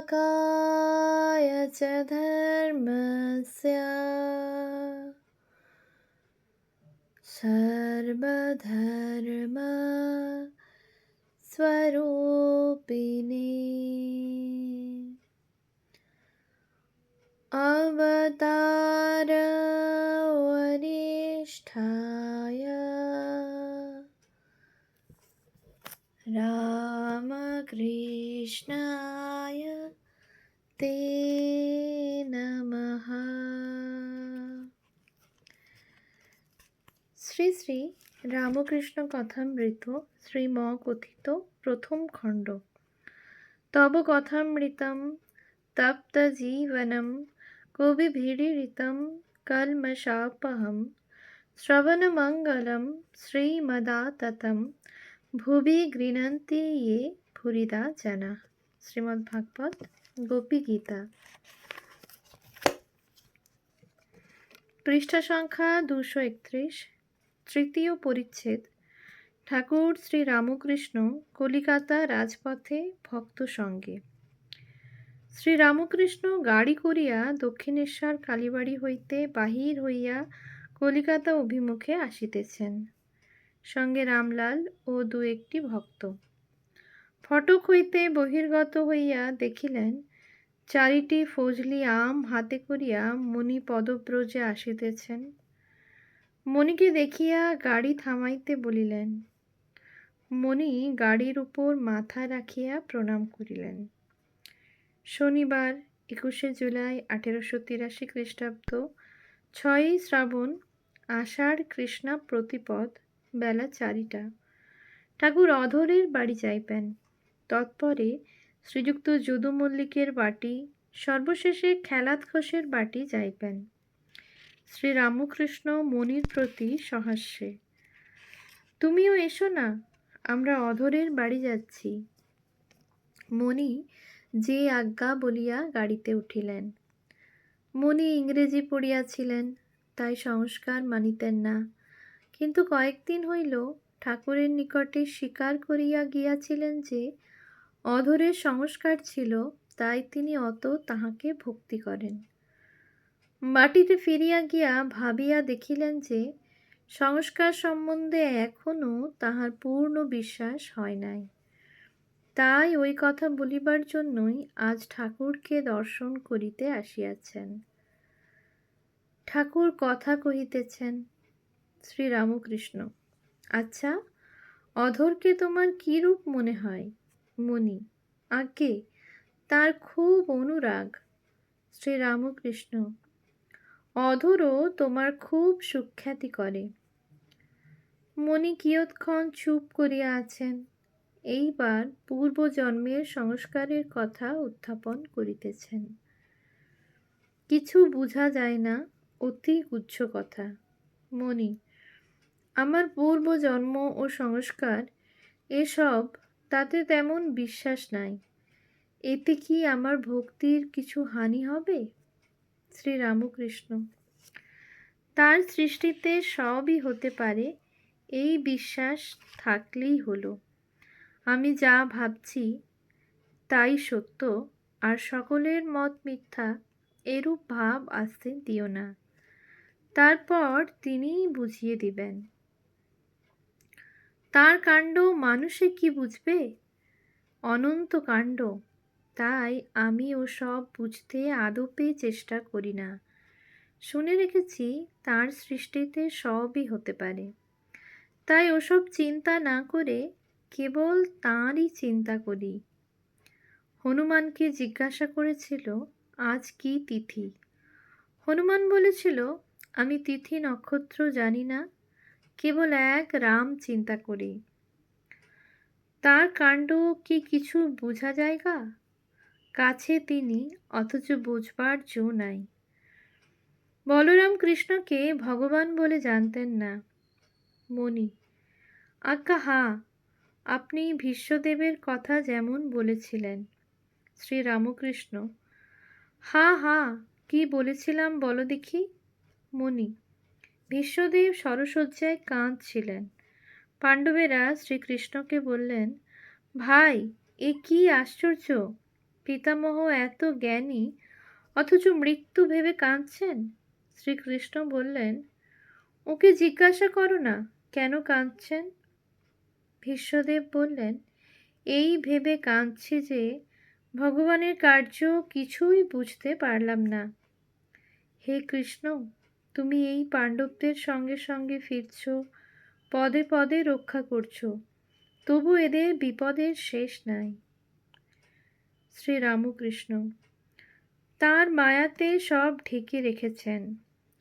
संस्थापकाय च धर्मस्य सर्वधर्म स्वरूपिणे अवतार वरिष्ठाय रामकृष्णाय ते नमः। শ্রী শ্রী রামকৃষ্ণ কথামৃত শ্রীম কথিত প্রথম খণ্ড। তব কথামৃতম তপ্ত জীবনম কবিভিড়িতম কলমশাপহম শ্রবণমঙ্গলম শ্রীমদাততম ভুবি গৃণন্তি ये ভুরিদা জনা। শ্রীমদ্ভাগবত গোপী গীতা, পৃষ্ঠা সংখ্যা 231, তৃতীয় পরিচ্ছেদ। ঠাকুর শ্রী রামকৃষ্ণ কলিকাতা রাজপথে ভক্ত সঙ্গে। শ্রীরামকৃষ্ণ গাড়ি করিয়া দক্ষিণেশ্বর কালীবাড়ি হইতে বাহির হইয়া কলিকাতা অভিমুখে আসিতেছেন, সঙ্গে রামলাল ও দু একটি ভক্ত। ফটক হইতে বহির্গত হইয়া দেখিলেন চারিটি ফজলি আম হাতে করিয়া মণি পদব্রজে আসিতেছেন। মণিকে দেখিয়া গাড়ি থামাইতে বলিলেন। মণি গাড়ির উপর মাথা রাখিয়া প্রণাম করিলেন। শনিবার 21শে জুলাই 1883 খ্রিস্টাব্দ, 6ই শ্রাবণ, আষাঢ় কৃষ্ণা প্রতিপদ, বেলা 4টা। ঠাকুর অধরের বাড়ি যাইবেন। তৎপরে শ্রীযুক্ত যদু মল্লিকের বাটি, সর্বশেষে খেলাত ঘোষের বাটি যাইবেন। শ্রীরামকৃষ্ণ মণির প্রতি সহাস্যে, তুমিও এসো না, আমরা অধরের বাড়ি যাচ্ছি। মণি যে আজ্ঞা বলিয়া গাড়িতে উঠিলেন। মণি ইংরেজি পড়িয়াছিলেন, তাই সংস্কার মানিতেন না, কিন্তু কয়েকদিন হইল ঠাকুরের নিকটে স্বীকার করিয়া গিয়াছিলেন যে অধরের সংস্কার ছিল, তাই তিনি অত তাহাকে ভক্তি করেন। মাটিতে ফিরিয়া গিয়া ভাবিয়া দেখিলেন যে সংস্কার সম্বন্ধে এখনও তাহার পূর্ণ বিশ্বাস হয় নাই। তাই ওই কথা বলিবার জন্যই আজ ঠাকুরকে দর্শন করিতে আসিয়াছেন। ঠাকুর কথা কহিতেছেন। শ্রীরামকৃষ্ণ, আচ্ছা, অধরকে তোমার কি রূপ মনে হয়? মণি, আজ্ঞে, তার খুব অনুরাগ। শ্রীরামকৃষ্ণ, অধরও তোমার খুব সুখ্যাতি করে। মণি কিয়ৎক্ষণ চুপ করিয়া আছেন। এইবার পূর্বজন্মের সংস্কারের কথা উত্থাপন করিতেছেন। কিছু বুঝা যায় না, অতি গুচ্ছ কথা। মণি, আমার পূর্বজন্ম ও সংস্কার এসব, তাতে তেমন বিশ্বাস নাই। এতে কি আমার ভক্তির কিছু হানি হবে? শ্রীরামকৃষ্ণ, তার সৃষ্টিতে সবই হতে পারে, এই বিশ্বাস থাকলেই হলো। আমি যা ভাবছি তাই সত্য, আর সকলের মত মিথ্যা, এরূপ ভাব আসতে দিও না। তারপর তিনিই বুঝিয়ে দিবেন। তার কাণ্ড মানুষে কি বুঝবে? অনন্ত কাণ্ড, তাই আমি ও সব বুঝতে আদপে চেষ্টা করি না। শুনে রেখেছি তার সৃষ্টিতে সবই হতে পারে, তাই ওসব চিন্তা না করে কেবল তাঁরই চিন্তা করি। হনুমানকে জিজ্ঞাসা করেছিল আজ কি তিথি। হনুমান বলেছিল, আমি তিথি নক্ষত্র জানি না, কেবল এক রাম চিন্তা করি। তার কাণ্ড কি কিছু বোঝা যায়গা? কাছে তিনি, অথচ বুঝবার জো নাই। বলরাম কৃষ্ণকে ভগবান বলে জানতেন না। মণি, আজ্ঞা হাঁ, আপনি ভীষ্মদেবের কথা যেমন বলেছিলেন। শ্রীরামকৃষ্ণ, হাঁ হাঁ, কি বলেছিলাম বলো দেখি। মণি, ভীষ্মদেব সরসজ্জায় কাঁদছিলেন। পাণ্ডবেরা শ্রীকৃষ্ণকে বললেন, ভাই, এ কি আশ্চর্য! পিতামহ এত জ্ঞানী, অথচ মৃত্যু ভেবে কাঁদছেন। শ্রীকৃষ্ণ বললেন, ওকে জিজ্ঞাসা করো না কেন কাঁদছেন। ভীষ্মদেব বললেন, এই ভেবে কাঁদছি যে ভগবানের কার্য কিছুই বুঝতে পারলাম না। হে কৃষ্ণ, তুমি এই পাণ্ডবদের সঙ্গে সঙ্গে ফিরছ, পদে পদে রক্ষা করছো, তবু এদের বিপদের শেষ নাই। শ্রীরামকৃষ্ণ, তার মায়াতে সব ঢেকে রেখেছেন,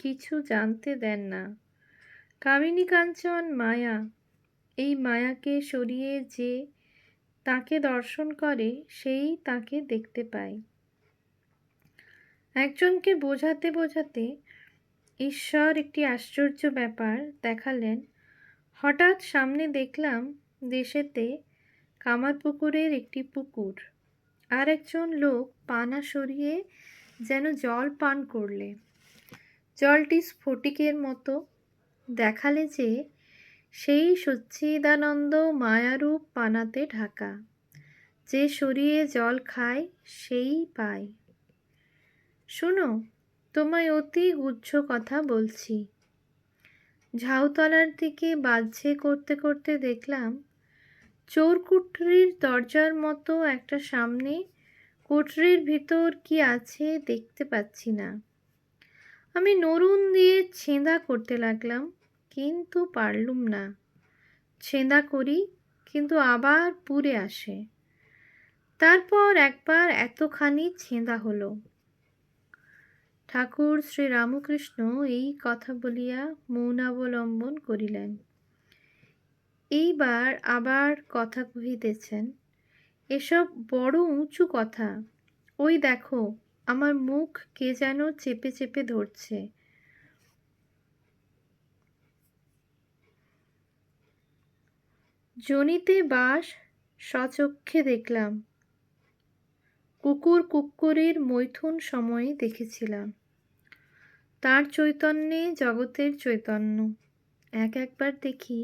কিছু জানতে দেন না। কামিনী কাঞ্চন মায়া, এই মায়াকে সরিয়ে যে তাকে দর্শন করে সেই তাকে দেখতে পায়। একজনকে বোঝাতে বোঝাতে ঈশ্বর একটি আশ্চর্য ব্যাপার দেখালেন। হঠাৎ সামনে দেখলাম দেশেতে কামারপুকুরের একটি পুকুর, আর একজন লোক পানা সরিয়ে যেন জল পান করলে। জলটি স্ফটিকের মতো। দেখালে যে সেই সচ্চিদানন্দ মায়ারূপ পানাতে ঢাকা, যে সরিয়ে জল খায় সেই পায়। শোনো, তোমায় অতি গুহ্য কথা বলছি। ঝাউতলার দিকে বাহ্যে করতে করতে দেখলাম চোর কুঠরির দরজার মতো একটা সামনে। কুঠরির ভিতর কি আছে দেখতে পাচ্ছি না। আমি নরুন দিয়ে ছেঁদা করতে লাগলাম, কিন্তু পারলুম না। ছেঁদা করি, কিন্তু আবার পুড়ে আসে। তারপর একবার এতখানি ছেঁদা হলো। ঠাকুর শ্রীরামকৃষ্ণ এই কথা বলিয়া মৌনাবলম্বন করিলেন। এইবার আবার কথা কহিতেছেন, এসব বড় উঁচু কথা। ওই দেখো, আমার মুখ কে যেন চেপে চেপে ধরছে। জনিতে বাস স্বচক্ষে দেখলাম, কুকুর কুক্কুরের মৈথুন সময়ে দেখেছিলাম। তার চৈতন্যে জগতের চৈতন্য। একবার দেখি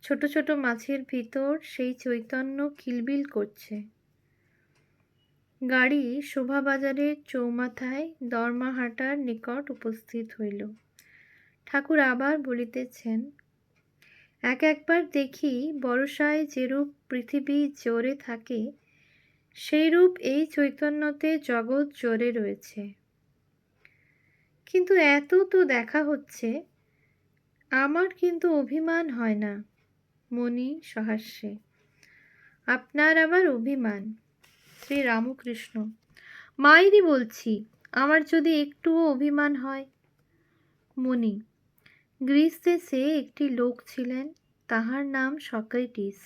ছোট ছোট মাছের ভিতর সেই চৈতন্য কিলবিল করছে। গাড়ি শোভাবাজারের চৌমাথায় দরমাহাটার নিকট উপস্থিত হইল। ঠাকুর আবার বলিতেছেন, একবার দেখি বরসায় যেরূপ পৃথিবী জোরে থাকে, সেইরূপ এই চৈতন্যতে জগৎ জোরে রয়েছে। কিন্তু এত তো দেখা হচ্ছে, আমার কিন্তু অভিমান হয় না। মণি সহাস্যে, আপনার আবার অভিমান? শ্রীরামকৃষ্ণ, মায়েরই বলছি, আমার যদি একটুও অভিমান হয়। মণি, গ্রিস দেশে একটি লোক ছিলেন, তাহার নাম সক্রেটিস।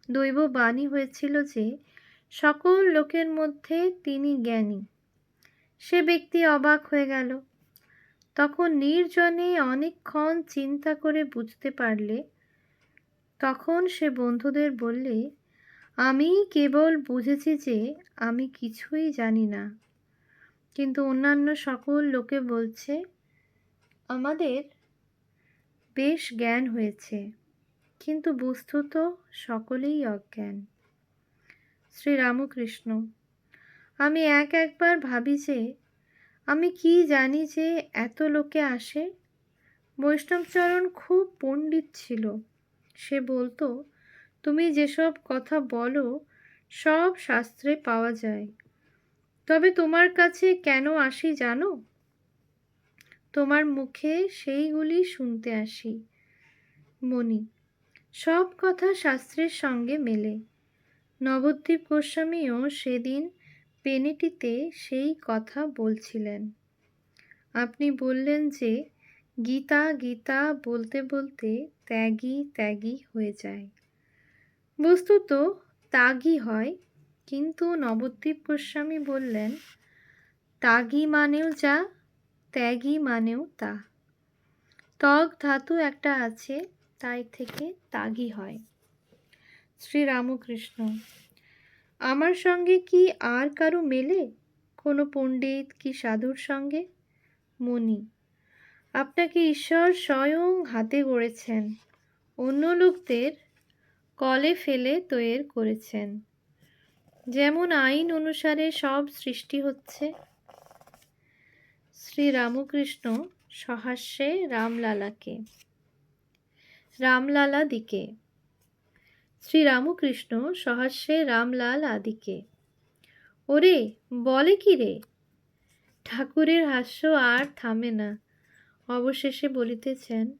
দৈব বাণী হয়েছিল যে সকল লোকের মধ্যে তিনি জ্ঞানী। সে ব্যক্তি অবাক হয়ে গেল। তখন নির্জনে অনেকক্ষণ চিন্তা করে বুঝতে পারলে। তখন সে বন্ধুদের বললে, আমি কেবল বুঝেছি যে আমি কিছুই জানি না, কিন্তু অন্যান্য সকল লোকে বলছে আমাদের বেশ জ্ঞান হয়েছে, কিন্তু বস্তুত সকলেই অজ্ঞান। শ্রীরামকৃষ্ণ, আমি একবার ভাবি যে আমি কি জানি যে এত লোকে আসে। বৈষ্ণবচরণ খুব পণ্ডিত ছিল। সে বলতো, তুমি যেসব কথা বলো সব শাস্ত্রে পাওয়া যায়। তবে তোমার কাছে কেন আসি জানো? তোমার মুখে সেইগুলি শুনতে আসি। মণি, সব কথা শাস্ত্রের সঙ্গে মেলে। নবদ্বীপ গোস্বামীও সেদিন পেনেটিতে সেই কথা বলছিলেন। আপনি বললেন যে গীতা গীতা বলতে বলতে ত্যাগী ত্যাগী হয়ে যায়। বস্তুত ত্যাগী হয়, কিন্তু নবদ্বীপ গোস্বামী বললেন ত্যাগী মানেও যা, ত্যাগী মানেও তা। ত্বগ ধাতু একটা আছে, তাই থেকে ত্যাগী হয়। শ্রীরামকৃষ্ণ, আমার সঙ্গে কি আর কারো মেলে, কোনো পণ্ডিত কি সাধুর সঙ্গে? মণি, আপনাকে ঈশ্বর স্বয়ং হাতে গড়েছেন, অন্য লোকদের কলে ফেলে তৈরি করেছেন। যেমন আইন অনুসারে সব সৃষ্টি হচ্ছে। শ্রীরামকৃষ্ণ সহাস্যে রামলালা দিকে। শ্রীরামকৃষ্ণ সহাস্যে রামলাল আদিকে। ওরে, বলে কি রে? ঠাকুরের হাস্য আর থামে না। অবশেষে বলিতেছেন,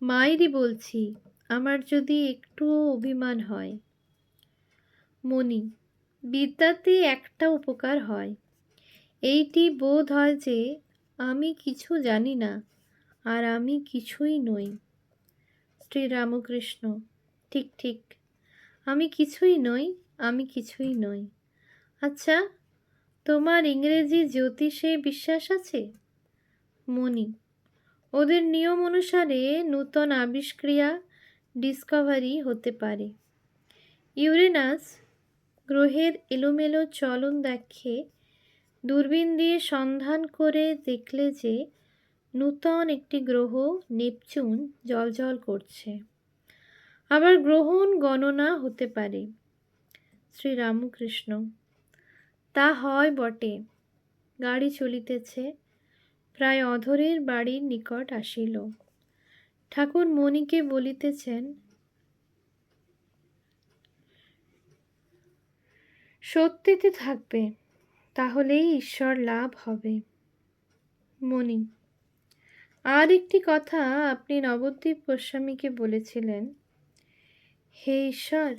মায়েরই বলছি, আমার যদি একটুও অভিমান হয়। মণি, বিদ্যাতে একটা উপকার হয়, এইটি বোধ হয় যে আমি কিছু জানি না, আর আমি কিছুই নই। শ্রীরামকৃষ্ণ, ঠিক ঠিক, আমি কিছুই নই, আমি কিছুই নই। আচ্ছা, তোমার ইংরেজি জ্যোতিষে বিশ্বাস আছে? মণি, ওদের নিয়ম অনুসারে নূতন আবিষ্ক্রিয়া ডিসকভারি হতে পারে। ইউরেনাস গ্রহের এলোমেলো চলন দেখে দূরবীন দিয়ে সন্ধান করে দেখলে যে নূতন একটি গ্রহ নেপচুন জ্বলজ্বল করছে। আবার গ্রহণ গণনা হতে পারে। শ্রীরামকৃষ্ণ, তা হয় বটে। গাড়ি চলিতেছে, প্রায় অধরের বাড়ির নিকট আসিল। ঠাকুর মণিকে বলিতেছেন, সত্যিতে থাকবে, তাহলেই ঈশ্বর লাভ হবে। মণি, আর একটি কথা আপনি নবদ্বীপ গোস্বামীকে বলেছিলেন, হে ঈশ্বর,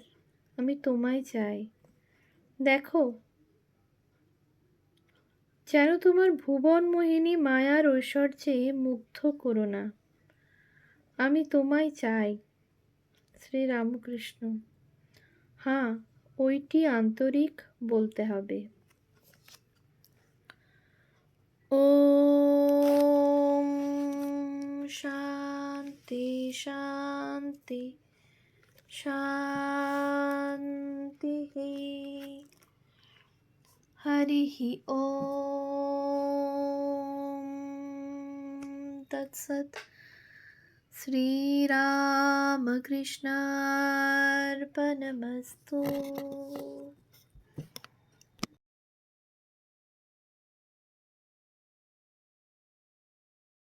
আমি তোমায় চাই। দেখো, যেন তোমার ভুবন মোহিনী মায়ার ঐশ্বর্যে মুগ্ধ করো না। আমি তোমায় চাই। শ্রীরামকৃষ্ণ, হ্যাঁ, ওইটি আন্তরিক বলতে হবে। ওম শান্তি শান্তি শান্তি। হরিঃ ওম তৎসৎ। শ্রীরামকৃষ্ণার্পণমস্তু।